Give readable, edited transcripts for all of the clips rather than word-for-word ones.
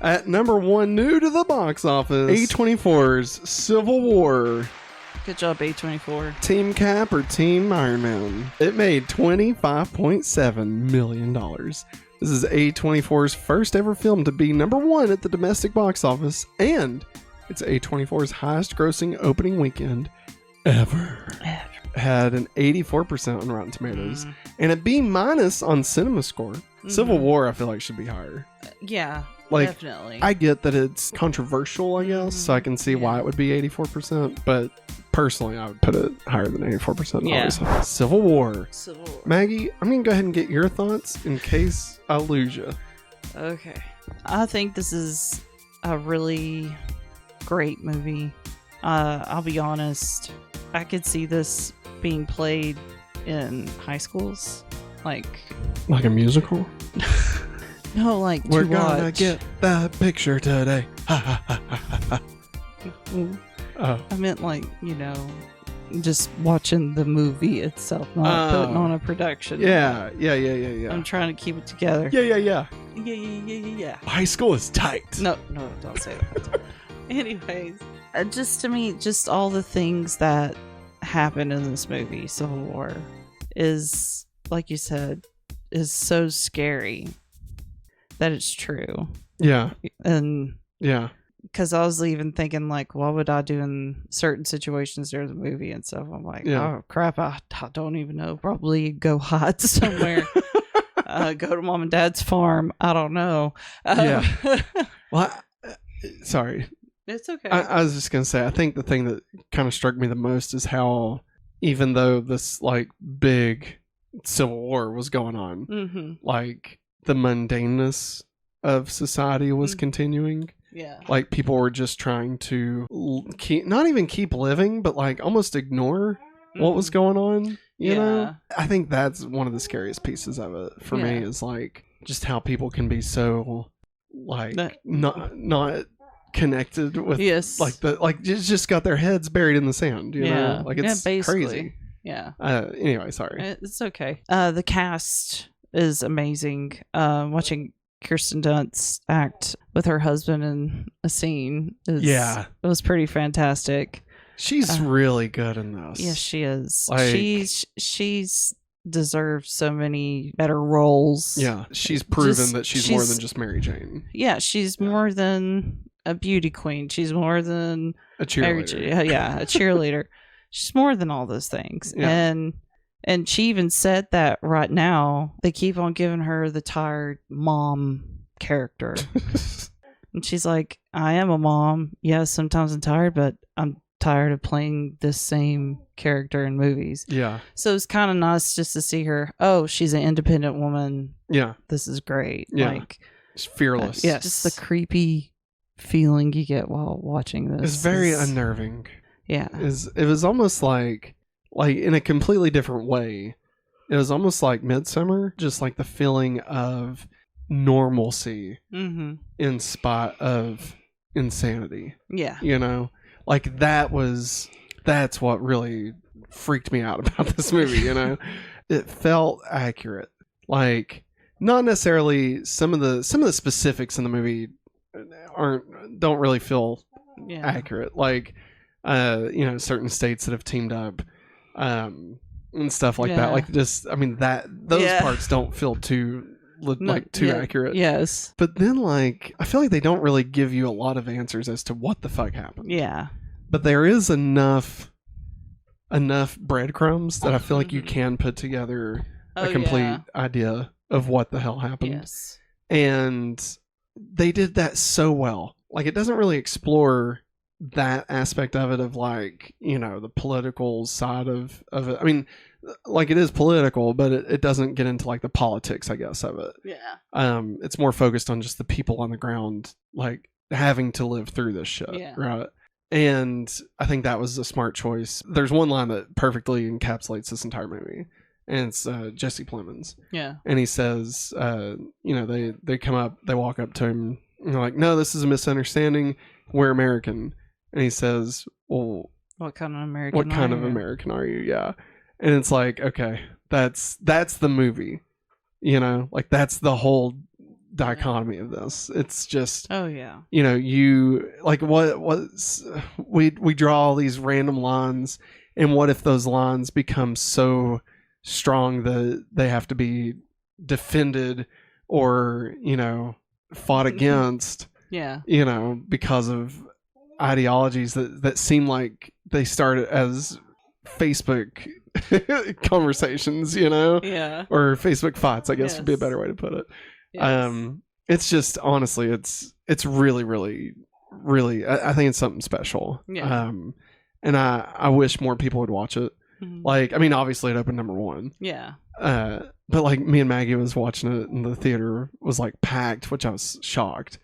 At number 1, new to the box office, A24's Civil War. Good job, A24. Team Cap or Team Iron Man? It made $25.7 million. This is A24's first ever film to be number 1 at the domestic box office, and it's A24's highest grossing opening weekend ever. Had an 84% on Rotten Tomatoes and a B- on CinemaScore. Civil War, I feel like, should be higher. Yeah, like, definitely. I get that it's controversial, I guess, so I can see why it would be 84%, but personally, I would put it higher than 84%. Yeah. Obviously. Civil War. Civil War. Maggie, I'm going to go ahead and get your thoughts in case I lose you. Okay. I think this is a really great movie. I'll be honest. I could see this being played in high schools. Like a musical? No, like we're to gonna watch. get that picture today. I meant like, just watching the movie itself, not putting on a production. Yeah. I'm trying to keep it together. Yeah. Yeah. High school is tight. No, don't say that. Anyways, just to me, just all the things that happen in this movie, Civil War, is, like you said, is so scary that it's true. Yeah. And yeah, because I was even thinking, like, what would I do in certain situations during the movie and stuff? I'm like, oh crap, I don't even know. Probably go hide somewhere. Go to mom and dad's farm. I don't know. Yeah. Well, sorry. It's okay. I was just gonna say, I think the thing that kind of struck me the most is how, even though this like big Civil War was going on, like the mundaneness of society was continuing. Yeah. Like people were just trying to not even keep living, but like almost ignore what was going on. You know, I think that's one of the scariest pieces of it for me, is like just how people can be so like not connected with like just got their heads buried in the sand. You know, like it's crazy. Yeah. Anyway, sorry. It's okay. The cast is amazing. Watching Kirsten Dunst act with her husband in a scene it was pretty fantastic. She's really good in this. Yes, she is. Like, she's deserved so many better roles. Yeah, she's proven that she's more than just Mary Jane. Yeah, she's more than a beauty queen. She's more than a cheerleader. A cheerleader. She's more than all those things. Yeah. And she even said that right now they keep on giving her the tired mom character. And she's like, I am a mom. Yes, sometimes I'm tired, but I'm tired of playing this same character in movies. Yeah. So it's kind of nice just to see her. Oh, she's an independent woman. Yeah. This is great. Yeah. Like, it's fearless. Yeah. Just the creepy feeling you get while watching this. It's very unnerving. Yeah. It was almost like in a completely different way. It was almost like Midsummer, just like the feeling of normalcy in spite of insanity. Yeah. You know, like that's what really freaked me out about this movie. You know, it felt accurate. Like, not necessarily some of the specifics in the movie don't really feel accurate. Like, certain states that have teamed up, and stuff like that. Like, just, I mean, those parts don't feel too accurate. Yes. But then, like, I feel like they don't really give you a lot of answers as to what the fuck happened. Yeah. But there is enough breadcrumbs that I feel like you can put together a complete idea of what the hell happened. Yes. And they did that so well. Like, it doesn't really explore that aspect of it, of like, the political side of it. I mean, like, it is political, but it doesn't get into like the politics, I guess, of it. Yeah. It's more focused on just the people on the ground, like, having to live through this shit. Yeah. Right. And I think that was a smart choice. There's one line that perfectly encapsulates this entire movie, and it's Jesse Plemons. Yeah. And he says, they come up, they walk up to him, and they're like, no, this is a misunderstanding. We're American. And he says, well, what kind of American are you? Yeah. And it's like, okay, that's the movie, like, that's the whole dichotomy of this. It's just, oh yeah, you like what's we draw all these random lines, and what if those lines become so strong that they have to be defended or fought against, yeah, because of ideologies that seem like they started as Facebook conversations, yeah, or Facebook fights, I guess would be a Yes. better way to put it. yes. It's just, honestly, it's really, really, really, I think it's something special. Yeah. And I wish more people would watch it. Mhm. Like, I mean, obviously it opened #1. Yeah. But like me and Maggie was watching it, and the theater was like packed, which I was shocked.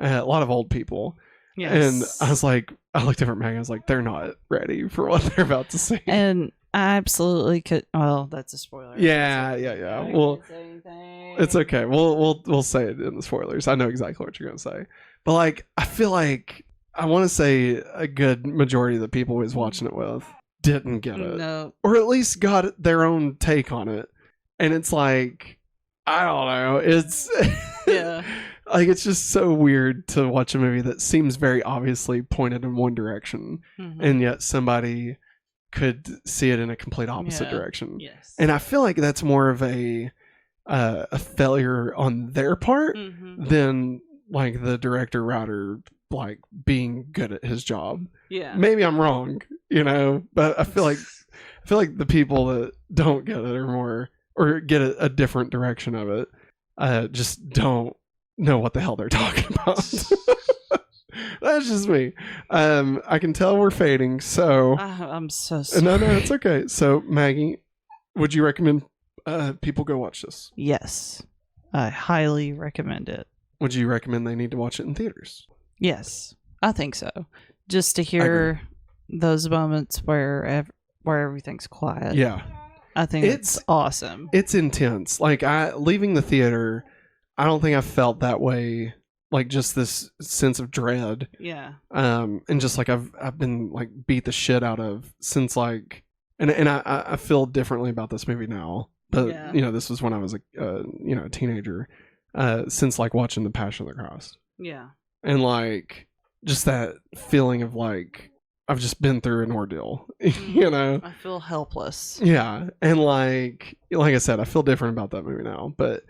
A lot of old people. Yes. And I was like, I looked over at Maggie, I was like, they're not ready for what they're about to see. And I absolutely could. Well, that's a spoiler. Yeah. I Well, can't say anything. it's okay. We'll say it in the spoilers. I know exactly what you're gonna say. But like, I feel like I want to say a good majority of the people who was watching it with didn't get it, No. or at least got their own take on it. And it's like, I don't know. It's Yeah. like, it's just so weird to watch a movie that seems very obviously pointed in one direction, Mhm. and yet somebody could see it in a complete opposite Yeah. direction. Yes. And I feel like that's more of a failure on their part Mhm. than like the director writer like being good at his job. Yeah. Maybe I'm wrong, but I feel like the people that don't get it, or more, or get a different direction of it, just don't know what the hell they're talking about. That's just me. I can tell we're fading, so I'm so sorry. no, it's okay. So Maggie, would you recommend people go watch this? Yes. I highly recommend it. Would you recommend they need to watch it in theaters? Yes. I think so. Just to hear those moments where everything's quiet. Yeah. I think it's awesome. It's intense. Like, leaving the theater, I don't think I felt that way. Like, just this sense of dread. Yeah. And just like I've been like beat the shit out of since like, and I feel differently about this movie now. But Yeah. this was when I was a teenager. Since like watching The Passion of the Christ. Yeah. And like, just that feeling of like, I've just been through an ordeal, I feel helpless. Yeah. And like I said, I feel different about that movie now, but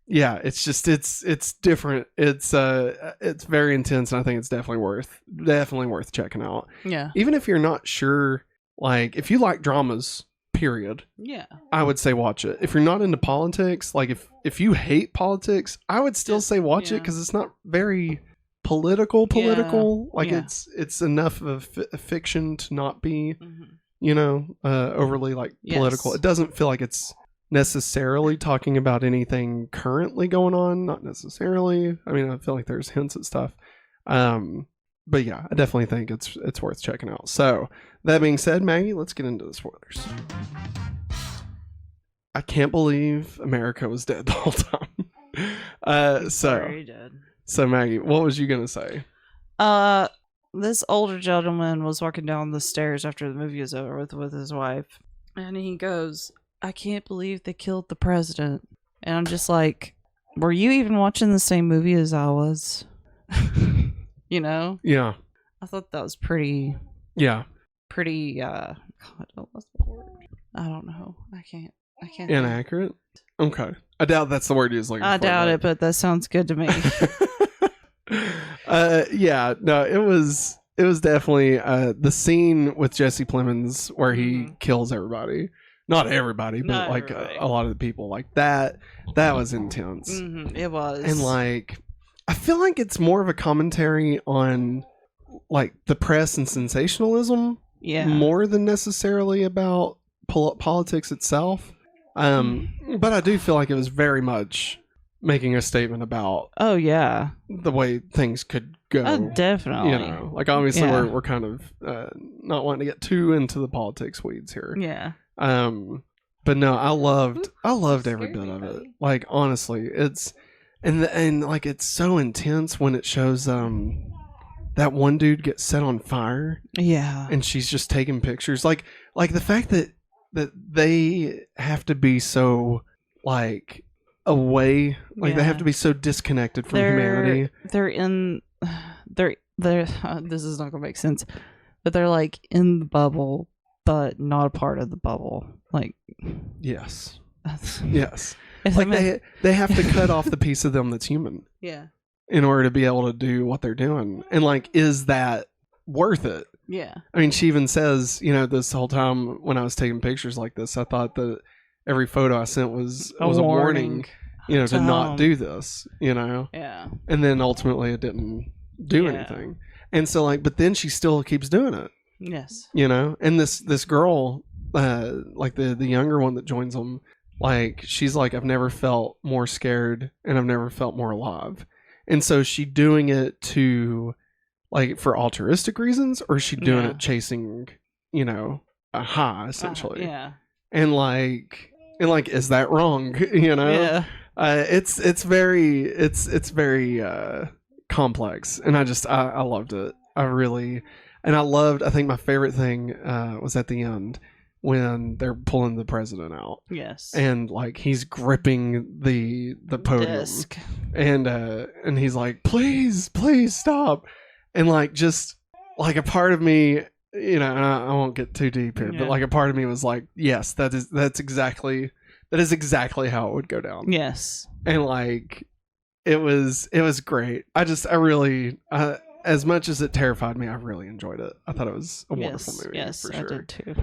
yeah, it's just, it's different. It's very intense, and I think it's definitely worth checking out. Yeah. Even if you're not sure, like, if you like dramas, period, Yeah. I would say watch it. If you're not into politics, like if you hate politics, I would still say watch it, because it's not very political. Like, Yeah. it's enough of a fiction to not be Mhm. overly like political. Yes. It doesn't feel like it's necessarily talking about anything currently going on, not necessarily. I mean, I feel like there's hints at stuff, but yeah, I definitely think it's worth checking out. So that being said, Maggie, let's get into the spoilers. I can't believe America was dead the whole time. Very dead. So Maggie, what was you gonna say? This older gentleman was walking down the stairs after the movie was over with his wife, and he goes, "I can't believe they killed the president." And I'm just like, were you even watching the same movie as I was? Yeah. I thought that was pretty Yeah. God, what's the word? I don't know. I can't think. Inaccurate. Okay. I doubt that's the word he was looking for. I doubt it, but that sounds good to me. Yeah, no, it was definitely the scene with Jesse Plemons where he kills everybody. Not everybody, but Not like everybody. a lot of the people. Like that was intense. It was. And like, I feel like it's more of a commentary on like the press and sensationalism, more than necessarily about politics itself. But I do feel like it was very much making a statement about the way things could go. Oh, definitely. Like, obviously we're kind of not wanting to get too into the politics weeds here. Yeah. But no, I loved every bit of it. Like, honestly, it's and like, it's so intense when it shows that one dude gets set on fire. Yeah. And she's just taking pictures. Like the fact that they have to be so like away. Like Yeah. they have to be so disconnected from humanity. They're this is not gonna make sense, but they're like in the bubble, but not a part of the bubble. Like, Yes. that's, Yes. if Like I'm they have to cut off the piece of them that's human yeah, in order to be able to do what they're doing. And like, is that worth it? yeah, I mean, she even says, you know, this whole time when I was taking pictures like this, I thought that every photo I sent was a warning, you know, to not do this, you know? yeah, And then ultimately it didn't do anything. And so like, but then she still keeps doing it, yes, you know? And this girl, like the younger one that joins them, like, she's like, I've never felt more scared and I've never felt more alive. And so is she doing it to, like, for altruistic reasons, or is she doing it chasing, you know, a high, essentially? yeah. And like, is that wrong? You know? Yeah. It's very complex, and I loved it. I think my favorite thing was at the end when they're pulling the president out. Yes. And like he's gripping the podium. Desk. And he's like, please stop. And like, just like a part of me, you know, I won't get too deep here, but like a part of me was like, yes, that is exactly how it would go down. Yes. And like, it was great. I really, as much as it terrified me, I really enjoyed it. I thought it was a wonderful movie. Yes, for I sure. did too.